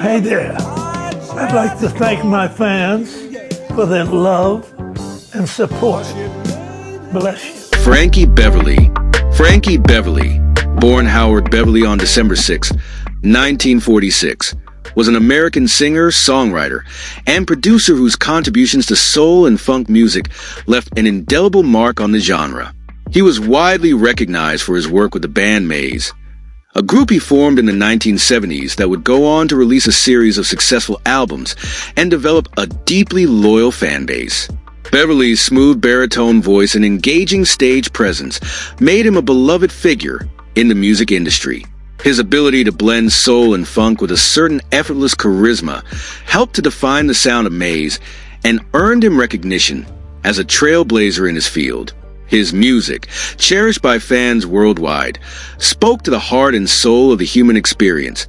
Hey there. I'd like to thank my fans for their love and support. Bless you. Frankie Beverly. Frankie Beverly, born Howard Beverly on December 6, 1946, was an American singer, songwriter, and producer whose contributions to soul and funk music left an indelible mark on the genre. He was widely recognized for his work with the band Maze, a group he formed in the 1970s that would go on to release a series of successful albums and develop a deeply loyal fan base. Beverly's smooth baritone voice and engaging stage presence made him a beloved figure in the music industry. His ability to blend soul and funk with a certain effortless charisma helped to define the sound of Maze and earned him recognition as a trailblazer in his field. His music, cherished by fans worldwide, spoke to the heart and soul of the human experience,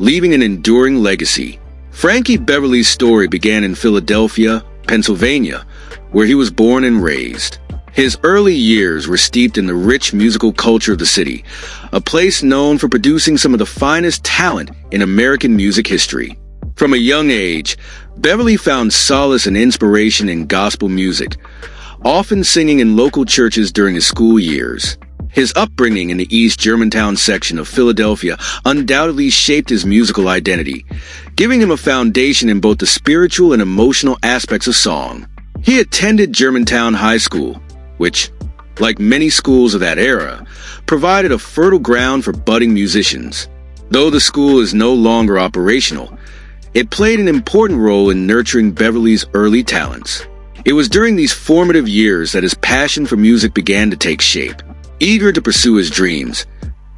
leaving an enduring legacy. Frankie Beverly's story began in Philadelphia, Pennsylvania, where he was born and raised. His early years were steeped in the rich musical culture of the city, a place known for producing some of the finest talent in American music history. From a young age, Beverly found solace and inspiration in gospel music, often singing in local churches during his school years. His upbringing in the East Germantown section of Philadelphia undoubtedly shaped his musical identity, giving him a foundation in both the spiritual and emotional aspects of song. He attended Germantown High School, which, like many schools of that era, provided a fertile ground for budding musicians. Though the school is no longer operational, it played an important role in nurturing Beverly's early talents. It was during these formative years that his passion for music began to take shape. Eager to pursue his dreams,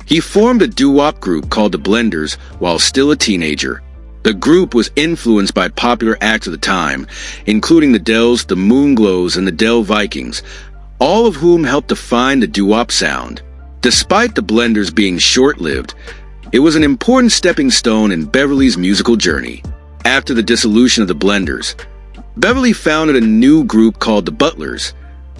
he formed a doo-wop group called the Blenders while still a teenager. The group was influenced by popular acts of the time, including the Dells, the Moonglows, and the Dell Vikings, all of whom helped define the doo-wop sound. Despite the Blenders being short-lived, it was an important stepping stone in Beverly's musical journey. After the dissolution of the Blenders, Beverly founded a new group called the Butlers,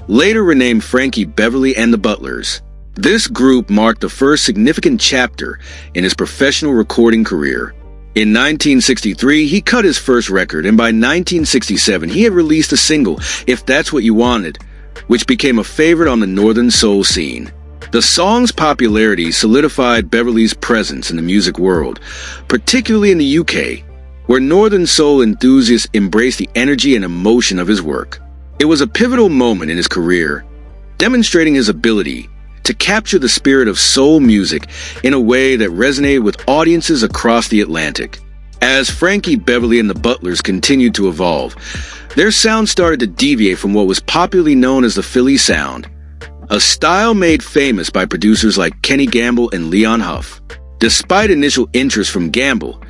later renamed Frankie Beverly and the Butlers. This group marked the first significant chapter in his professional recording career. In 1963, he cut his first record, and by 1967, he had released a single, If That's What You Wanted, which became a favorite on the Northern Soul scene. The song's popularity solidified Beverly's presence in the music world, particularly in the UK, where Northern Soul enthusiasts embraced the energy and emotion of his work. It was a pivotal moment in his career, demonstrating his ability to capture the spirit of soul music in a way that resonated with audiences across the Atlantic. As Frankie Beverly and the Butlers continued to evolve, their sound started to deviate from what was popularly known as the Philly sound, a style made famous by producers like Kenny Gamble and Leon Huff. Despite initial interest from Gamble,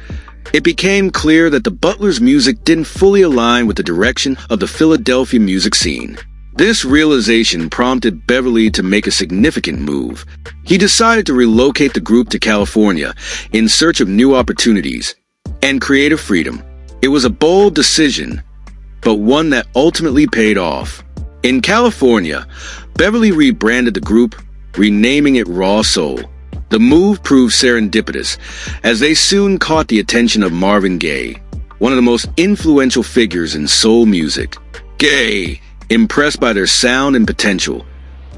it became clear that the Butlers' music didn't fully align with the direction of the Philadelphia music scene. This realization prompted Beverly to make a significant move. He decided to relocate the group to California in search of new opportunities and creative freedom. It was a bold decision, but one that ultimately paid off. In California, Beverly rebranded the group, renaming it Raw Soul. The move proved serendipitous, as they soon caught the attention of Marvin Gaye, one of the most influential figures in soul music. Gaye, impressed by their sound and potential,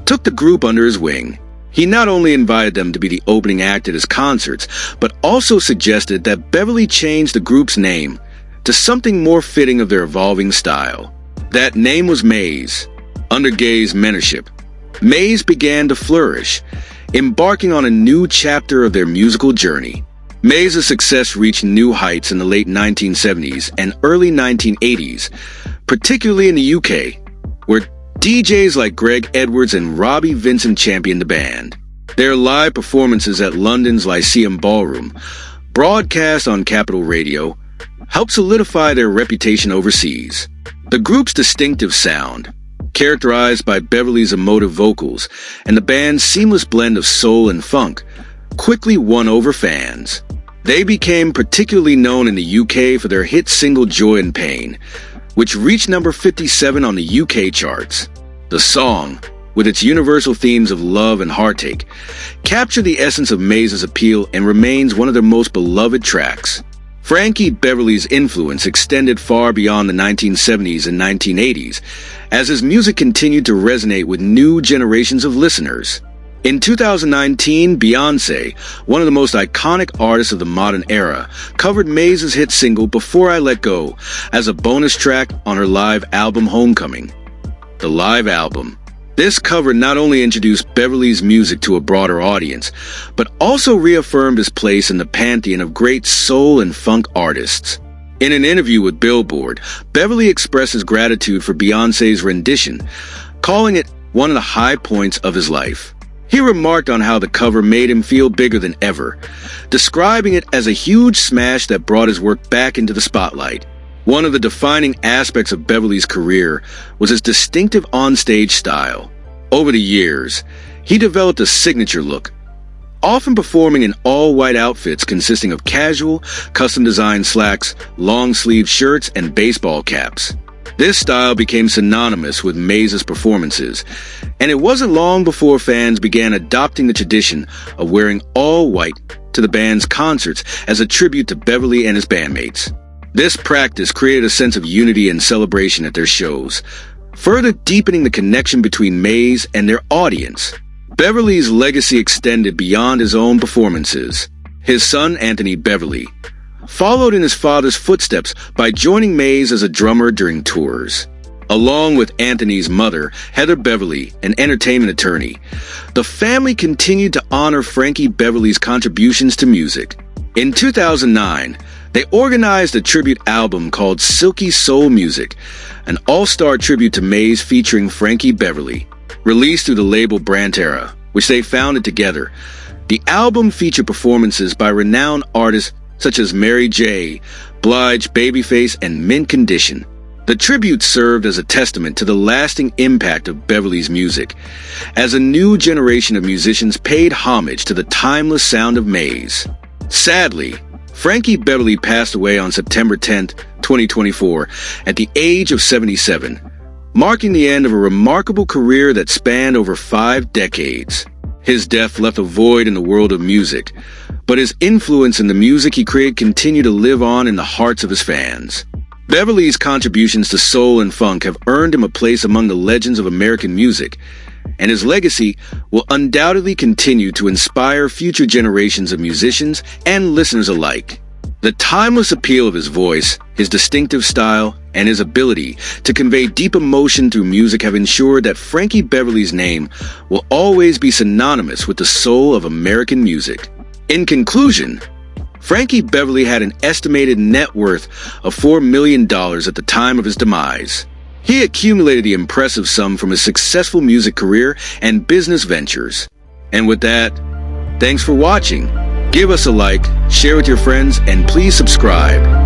took the group under his wing. He not only invited them to be the opening act at his concerts, but also suggested that Beverly change the group's name to something more fitting of their evolving style. That name was Maze. Under Gaye's mentorship, Maze began to flourish, embarking on a new chapter of their musical journey. Maze's success reached new heights in the late 1970s and early 1980s, particularly in the UK, where DJs like Greg Edwards and Robbie Vincent championed the band. Their live performances at London's Lyceum Ballroom, broadcast on Capital Radio, helped solidify their reputation overseas. The group's distinctive sound, characterized by Beverly's emotive vocals and the band's seamless blend of soul and funk, quickly won over fans. They became particularly known in the UK for their hit single Joy and Pain, which reached number 57 on the UK charts. The song, with its universal themes of love and heartache, captured the essence of Maze's appeal and remains one of their most beloved tracks. Frankie Beverly's influence extended far beyond the 1970s and 1980s, as his music continued to resonate with new generations of listeners. In 2019, Beyoncé, one of the most iconic artists of the modern era, covered Mays' hit single Before I Let Go as a bonus track on her live album Homecoming. The live album. This cover not only introduced Beverly's music to a broader audience, but also reaffirmed his place in the pantheon of great soul and funk artists. In an interview with Billboard, Beverly expresses gratitude for Beyoncé's rendition, calling it one of the high points of his life. He remarked on how the cover made him feel bigger than ever, describing it as a huge smash that brought his work back into the spotlight. One of the defining aspects of Beverly's career was his distinctive onstage style. Over the years, he developed a signature look, often performing in all-white outfits consisting of casual, custom-designed slacks, long-sleeved shirts, and baseball caps. This style became synonymous with Mays' performances, and it wasn't long before fans began adopting the tradition of wearing all white to the band's concerts as a tribute to Beverly and his bandmates. This practice created a sense of unity and celebration at their shows, further deepening the connection between Mays and their audience. Beverly's legacy extended beyond his own performances. His son, Anthony Beverly, followed in his father's footsteps by joining Mays as a drummer during tours. Along with Anthony's mother, Heather Beverly, an entertainment attorney, the family continued to honor Frankie Beverly's contributions to music. In 2009, they organized a tribute album called Silky Soul Music, an all-star tribute to Mays featuring Frankie Beverly. Released through the label Brantera, which they founded together, the album featured performances by renowned artists such as Mary J., Blige, Babyface, and Mint Condition. The tribute served as a testament to the lasting impact of Beverly's music, as a new generation of musicians paid homage to the timeless sound of Mays. Sadly, Frankie Beverly passed away on September 10, 2024, at the age of 77, marking the end of a remarkable career that spanned over 5 decades. His death left a void in the world of music, but his influence in the music he created continued to live on in the hearts of his fans. Beverly's contributions to soul and funk have earned him a place among the legends of American music, and his legacy will undoubtedly continue to inspire future generations of musicians and listeners alike. The timeless appeal of his voice, his distinctive style, and his ability to convey deep emotion through music have ensured that Frankie Beverly's name will always be synonymous with the soul of American music. In conclusion, Frankie Beverly had an estimated net worth of $4 million at the time of his demise. He accumulated the impressive sum from his successful music career and business ventures. And with that, thanks for watching. Give us a like, share with your friends, and please subscribe.